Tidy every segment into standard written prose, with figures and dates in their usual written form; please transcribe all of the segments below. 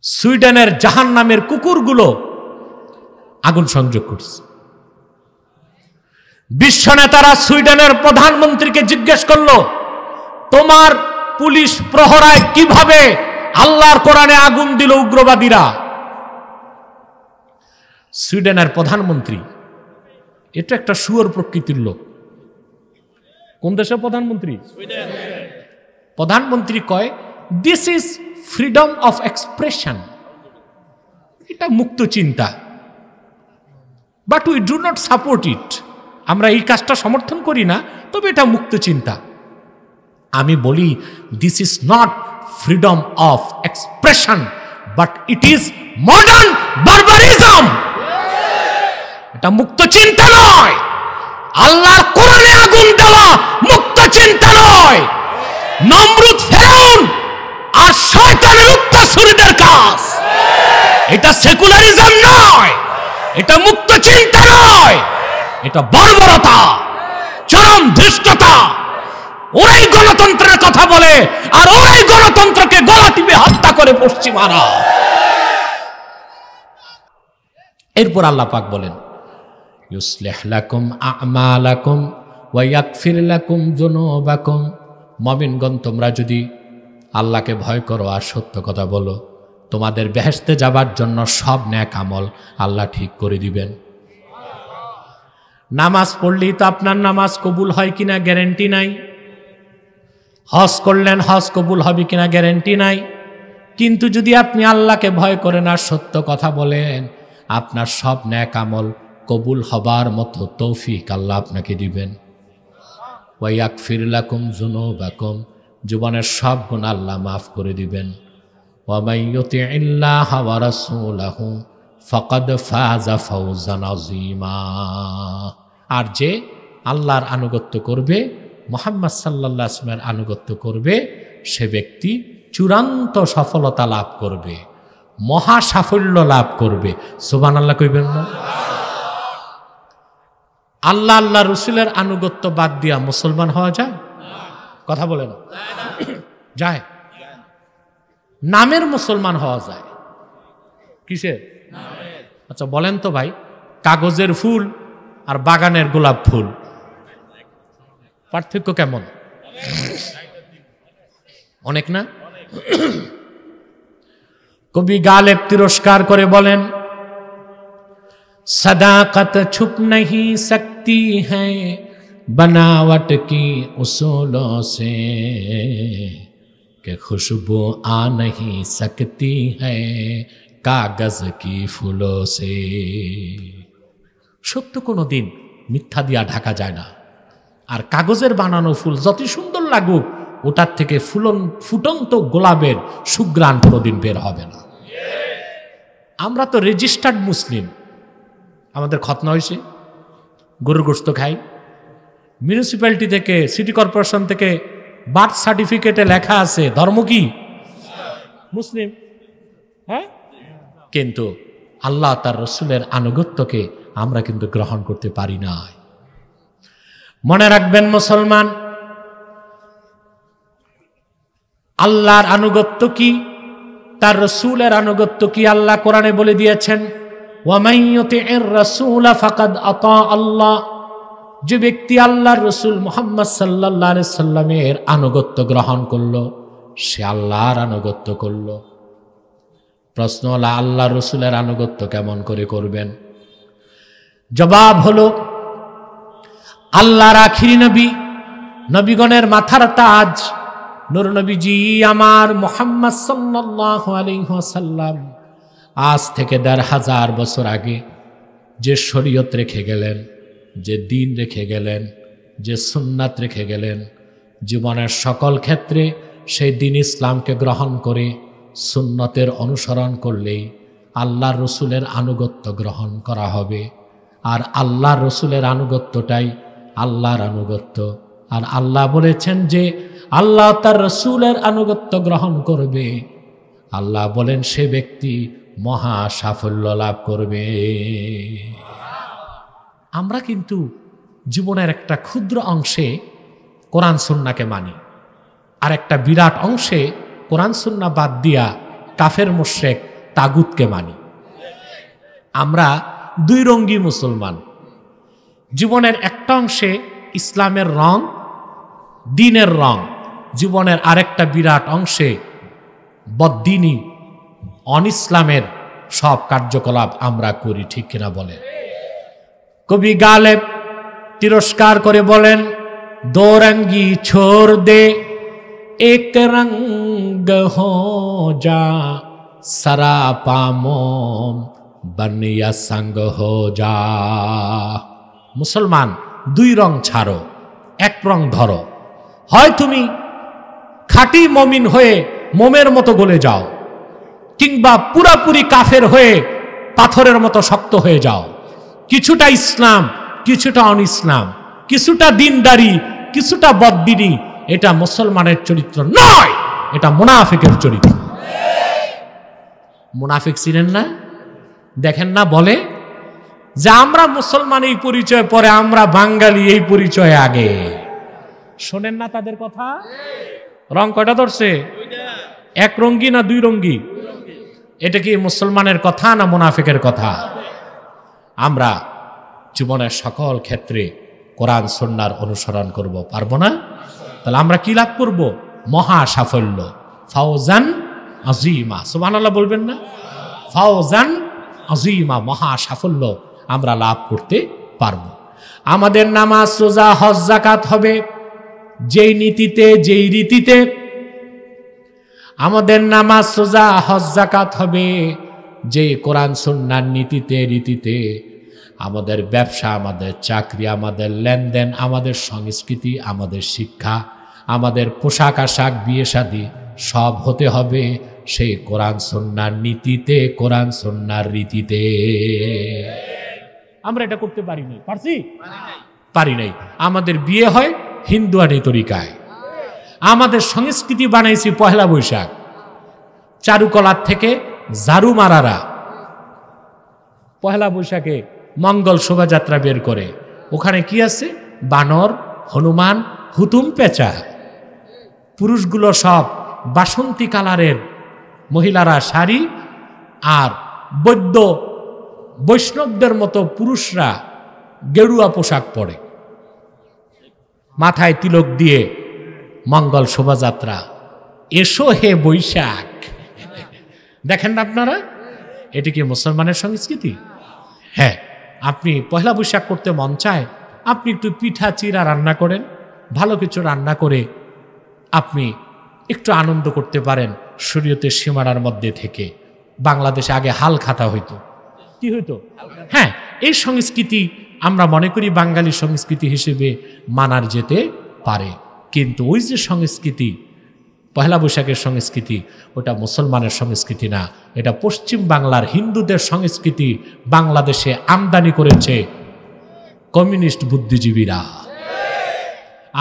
সুইডেনের জাহান্নামের কুকুরগুলো আগুন সংযোগ করছে। বিশ্ব নেতারা সুইডেনের প্রধানমন্ত্রীকে জিজ্ঞেস করলো, তোমার পুলিশ প্রহরায় কিভাবে আল্লাহর কোরআনে আগুন দিল উগ্রবাদীরা? সুইডেনের প্রধানমন্ত্রী, এটা একটা শুয়োর প্রকৃতির লোক। কোন দেশের প্রধানমন্ত্রী? প্রধানমন্ত্রী কয়, this is freedom of expression, এটা মুক্ত চিন্তা, but we do not support ইট, আমরা এই কাজটা সমর্থন করি না, তবে এটা মুক্ত চিন্তা। আমি বলি, this is not freedom of expression, but it is modern barbarism. এটা মুক্ত চিন্তা নয়, আল্লাহর কোরআনে আগুন দেওয়া মুক্ত চিন্তা নয়। নমরুদ, ফেরাউন আর শয়তানের উত্তরসূরিদের কাজ। এটা সেকুলারিজম নয়, এটা মুক্ত চিন্তা নয়, এটা বর্বরতা, চরম ধৃষ্টতা। ওরাই গণতন্ত্রের কথা বলে, আর ওরাই গণতন্ত্রকে গলা টিপে হত্যা করে পশ্চিমারা। এরপর আল্লাহ পাক বলেন, ইউসলিহ লাকুম আমালাকুম ওয়া ইয়াগফির লাকুম যুনুবাকুম। মুমিনগণ, তোমরা যদি আল্লাহকে ভয় করো আর সত্য কথা বলো, তোমাদের বেহেশতে যাবার জন্য সব নেক আমল আল্লাহ ঠিক করে দিবেন। নামাজ পড়লেই তো আপনার নামাজ কবুল হয় কিনা গ্যারান্টি নাই। হজ করলেন, হজ কবুল হবে কিনা গ্যারান্টি নাই। কিন্তু যদি আপনি আল্লাহকে ভয় করেন আর সত্য কথা বলেন, আপনার সব নেক আমল কবুল হবার মতো তৌফিক আল্লাহ আপনাকে দিবেন। ওয়া ইয়াগফির লাকুম যুনুবাকুম, জীবনের সব গুনাহ আল্লাহ মাফ করে দিবেন। ওয়া মান ইউতিইল্লাহা ওয়া রাসূলাহু ফাকাদ ফাযা ফাওজান আযীমা। আর যে আল্লাহর আনুগত্য করবে, মুহাম্মদ সাল্লাল্লাহু আলাইহি ওয়াসাল্লামের আনুগত্য করবে, সে ব্যক্তি চূড়ান্ত সফলতা লাভ করবে, মহা সাফল্য লাভ করবে। সুবহানাল্লাহ কইবেন না? আল্লাহ আল্লাহ রসুলের আনুগত্য বাদ দিয়া মুসলমান হওয়া যায়? কথা বলে না যায়? নামের মুসলমান হওয়া যায়। কিসের? আচ্ছা বলেন তো ভাই, কাগজের ফুল আর বাগানের গোলাপ ফুল পার্থক্য কেমন? অনেক না? কবি গালেব তিরস্কার করে বলেন, सदाकत छुप नहीं सकती है बनावट की उसूलों से, कि खुशबू आ नहीं सकती है कागज की फूलों से। সত্য কোনো দিন মিথ্যা দিয়া ঢাকা যায় না, আর কাগজের বানানো ফুল যত সুন্দর লাগুক, ওটার থেকে ফুটন্ত গোলাপের সুঘ্রাণ কোনোদিন বের হবে না। আমরা তো রেজিস্টার্ড মুসলিম, আমাদের খতনা হয়েছে, গরুর গোশত খাই, মিউনিসিপ্যালিটি থেকে, সিটি কর্পোরেশন থেকে বার্থ সার্টিফিকেটে লেখা আছে ধর্ম কি? মুসলিম। হ্যাঁ, কিন্তু আল্লাহ তার রসুলের আনুগত্যকে আমরা কিন্তু গ্রহণ করতে পারি না। মনে রাখবেন মুসলমান, আল্লাহর আনুগত্য কি, তার রসুলের আনুগত্য কি আল্লাহ কোরআনে বলে দিয়েছেন, ওয়ামান ইউতিইর রাসূল ফাকাদ আতা আল্লাহ। যে ব্যক্তি আল্লাহর রসুল মুহাম্মদ সাল্লাল্লাহু আলাইহি সাল্লামের আনুগত্য গ্রহণ করলো, সে আল্লাহর আনুগত্য করলো। প্রশ্ন হলো, আল্লাহর রসুলের আনুগত্য কেমন করে করবেন? জবাব হলো, আল্লাহর আখিরি নবী, নবীগণের মাথার তাজ, নূর নবীজি আমার মুহাম্মদ সাল্লাল্লাহু আলাইহি ওয়াসাল্লাম আজ থেকে ১৫০০ বছর আগে যে শরীয়ত রেখে গেলেন, যে দিন রেখে গেলেন, যে সুন্নাত রেখে গেলেন, জীবনের সকল ক্ষেত্রে সেই দিন ইসলামকে গ্রহণ করে সুন্নতের অনুসরণ করলেই আল্লাহর রসুলের আনুগত্য গ্রহণ করা হবে। আর আল্লাহর রসুলের আনুগত্যটাই আল্লাহর আনুগত্য। আর আল্লাহ বলেছেন যে আল্লাহ তার রসুলের আনুগত্য গ্রহণ করবে, আল্লাহ বলেন সে ব্যক্তি মহা সাফল্য লাভ করবে। আমরা কিন্তু জীবনের একটা ক্ষুদ্র অংশে কোরআন সুন্নাহকে মানি, আর একটা বিরাট অংশে কোরআন সুন্নাহ বাদ দিয়া কাফের মুশরিক তাগুতকে মানি। আমরা দুই রঙ্গি মুসলমান। জীবনের একটা অংশে ইসলামের রং, দ্বীনের রং, জীবনের আরেকটা বিরাট অংশে বদ্দিনী অন ইসলামের সব কার্যকলাপ আমরা করি, ঠিক কিনা বলে? কবি গালেব তিরস্কার করে বলেন, দো রঙ্গি ছোড় দে এক রঙ্গ হো যা, সরাপা মোম বনিয়া সঙ্গ হো যা। মুসলমান, দুই রং ছাড়ো, এক রং ধরো। হয় তুমি খাঁটি মমিন হয়ে মোমের মতো গলে যাও, কিংবা পুরাপুরি কাফের হয়ে পাথরের মতো শক্ত হয়ে যাও। কিছুটা ইসলাম, কিছুটা অন ইসলাম, কিছুটা দিনদারি, কিছুটা বদ্দিনী, এটা মুসলমানের চরিত্র নয়, এটা মুনাফিকের চরিত্র। মুনাফিক চিনেন না? দেখেন না, বলে যে আমরা মুসলমান এই পরিচয় পরে, আমরা বাঙালি এই পরিচয় আগে। শোনেন না তাদের কথা? রং কয়টা ধরছে? এক রঙ্গি না দুই রঙ্গি? এটা কি মুসলমানের কথা না মুনাফিকের কথা? আমরা জীবনের সকল ক্ষেত্রে কোরআন সুন্নাহর অনুসরণ করব, পারবো না? তাহলে আমরা কি লাভ করব? মহা সাফল্য, ফাওজান আজিমা। সুবহানাল্লাহ বলবেন না? ফাওজান আজিমা, মহা সাফল্য আমরা লাভ করতে পারবো। আমাদের নামাজ, রোজা, হজ, যাকাত হবে যেই নীতিতে, যেই রীতিতে। আমাদের নামাজ, রোজা, হজ, যাকাত হবে যে কোরআন সুন্নাহর নীতিতে, রীতিতে। আমাদের ব্যবসা, আমাদের চাকরি, আমাদের লেনদেন, আমাদের সংস্কৃতি, আমাদের শিক্ষা, আমাদের পোশাক আশাক, বিয়ে শাদী সব হতে হবে সেই কোরআন সুন্নাহর নীতিতে, কোরআন সুন্নাহর রীতিতে। আমরা এটা করতে পারি নাই, পারছি? পারি নাই। আমাদের বিয়ে হয় হিন্দুয়ানি তরিকায়, আমাদের সংস্কৃতি বানাইছি পহেলা বৈশাখ। চারুকলার থেকে ঝাড়ু মারারা পহেলা বৈশাখে মঙ্গল শোভাযাত্রা বের করে, ওখানে কি আছে? বানর, হনুমান, হুতুম পেঁচা। পুরুষগুলো সব বাসন্তী কালারের, মহিলারা শাড়ি, আর বৈদ্য বৈষ্ণবদের মতো পুরুষরা গেরুয়া পোশাক পরে, মাথায় তিলক দিয়ে মঙ্গল শোভাযাত্রা। এসো হে বৈশাখ। দেখেন না আপনারা? এটি কি মুসলমানের সংস্কৃতি? হ্যাঁ, আপনি পয়লা বৈশাখ করতে মন চায়, আপনি একটু পিঠা চিরা রান্না করেন, ভালো কিছু রান্না করে আপনি একটু আনন্দ করতে পারেন শরীয়তের সীমানার মধ্যে থেকে। বাংলাদেশে আগে হাল খাতা হইতো, কি হইতো? হ্যাঁ, এই সংস্কৃতি আমরা মনে করি বাঙালি সংস্কৃতি হিসেবে মানার যেতে পারে, কিন্তু ওই যে সংস্কৃতি, পহেলা বৈশাখের সংস্কৃতি, ওটা মুসলমানের সংস্কৃতি না, এটা পশ্চিম বাংলার হিন্দুদের সংস্কৃতি। বাংলাদেশে আমদানি করেছে কমিউনিস্ট বুদ্ধিজীবীরা।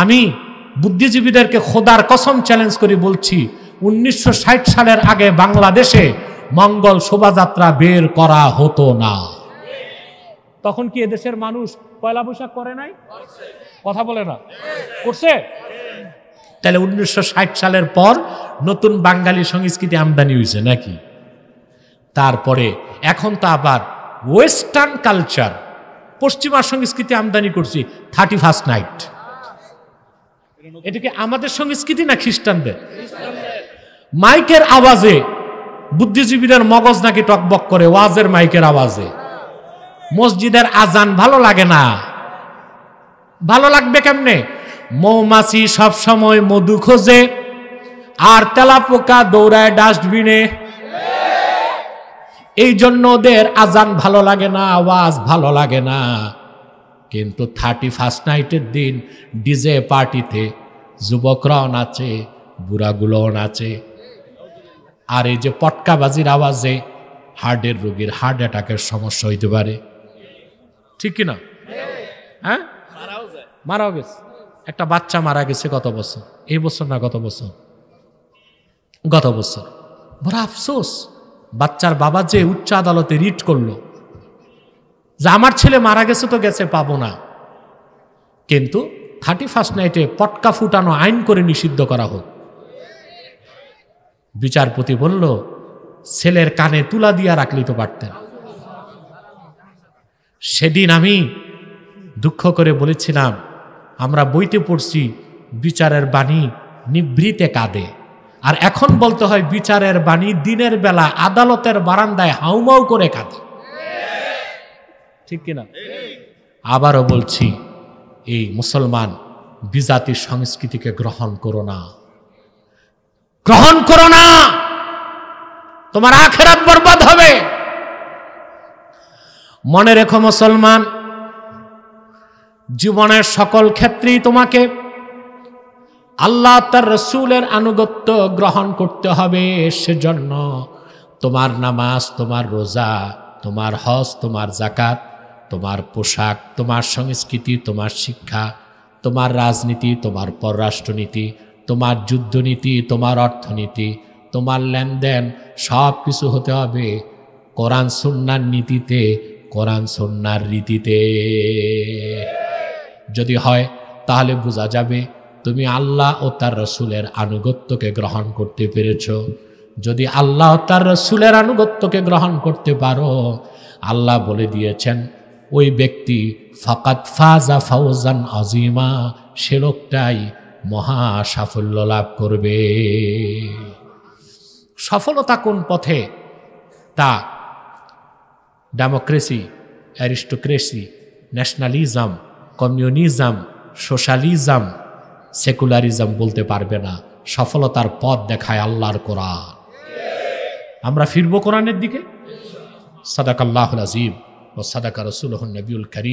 আমি বুদ্ধিজীবীদেরকে খোদার কসম চ্যালেঞ্জ করে বলছি, 1960 সালের আগে বাংলাদেশে মঙ্গল শোভাযাত্রা বের করা হতো না। তখন কি এদেশের মানুষ পয়লা বৈশাখ করে নাই? কথা বলে না, করছে? তাহলে 1960 সালের পর নতুন বাঙালি সংস্কৃতি আমদানি হয়েছে নাকি? তারপরে এখন তো আবার ওয়েস্টার্ন কালচার, পশ্চিমা সংস্কৃতি আমদানি করছি। 31st নাইট, এটা কি আমাদের সংস্কৃতি না খ্রিস্টানদের? মাইকের আওয়াজে বুদ্ধিজীবীদের মগজ নাকি টকবক করে, ওয়াজের মাইকের আওয়াজে। মসজিদের আজান ভালো লাগে না। ভালো লাগবে কেমনে? মৌমাছি সব সময় মধু খোঁজে, আর তেলাপোকা দৌড়ায় ডাস্টবিনে। এই জন্য ওদের আজান ভালো লাগে না, আওয়াজ ভালো লাগে না। কিন্তু 31st নাইটের দিন ডিজে পার্টিতে যুবকরাও নাচে, বুড়াগুলোও নাচে। আর এই যে পটকাবাজির আওয়াজে হার্টের রোগীর হার্ট অ্যাটাকের সমস্যা হইতে পারে, ঠিক কিনা? হ্যাঁ, মারাও গেছে। একটা বাচ্চা মারা গেছে গত বছর, এই বছর না গত বছর, গত বছর। বড় আফসোস, বাচ্চার বাবা যে উচ্চ আদালতে রিট করলো যে আমার ছেলে মারা গেছে তো গেছে, পাবো না, কিন্তু 31st নাইটে পটকা ফুটানো আইন করে নিষিদ্ধ করা হোক। বিচারপতি বলল ছেলের কানে তুলা দিয়া রাখলি তো পারতেন। সেদিন আমি দুঃখ করে বলেছিলাম, আমরা বইতে পড়ছি বিচারের বাণী নিভৃতে কাঁদে, আর এখন বলতে হয় বিচারের বাণী দিনের বেলা আদালতের বারান্দায় হাউমাউ করে কাঁদে। ঠিক কিনা? আবারও বলছি, এই মুসলমান বিজাতি সংস্কৃতিকে গ্রহণ করো না, গ্রহণ করো না, তোমার আখিরাত বরবাদ হবে। মনে রেখো মুসলমান, জীবনের সকল ক্ষেত্রেই তোমাকে আল্লাহ তার রসুলের আনুগত্য গ্রহণ করতে হবে। সেজন্য তোমার নামাজ, তোমার রোজা, তোমার হজ, তোমার যাকাত, তোমার পোশাক, তোমার সংস্কৃতি, তোমার শিক্ষা, তোমার রাজনীতি, তোমার পররাষ্ট্রনীতি, তোমার যুদ্ধনীতি, তোমার অর্থনীতি, তোমার লেনদেন সব কিছু হতে হবে কোরআন সুন্নাহর নীতিতে, কোরআন সুন্নাহর রীতিতে। যদি হয় তাহলে বোঝা যাবে তুমি আল্লাহ ও তার রসুলের আনুগত্যকে গ্রহণ করতে পেরেছ। যদি আল্লাহ ও তার রসুলের আনুগত্যকে গ্রহণ করতে পারো, আল্লাহ বলে দিয়েছেন ওই ব্যক্তি ফাকাত ফাজা ফাওজান আজিমা, সে লোকটাই মহা সাফল্য লাভ করবে। সফলতা কোন পথে? তা democracy, aristocracy, nationalism, communism, socialism, secularism বলতে পারবে না। সফলতার পথ দেখায় আল্লাহর কোরআন। আমরা ফিরবো কোরআনের দিকে। সাদাকাল্লাহুল আযীম ওয়া সাদাকা রাসূলুহুন নবিয়ুল কারীম।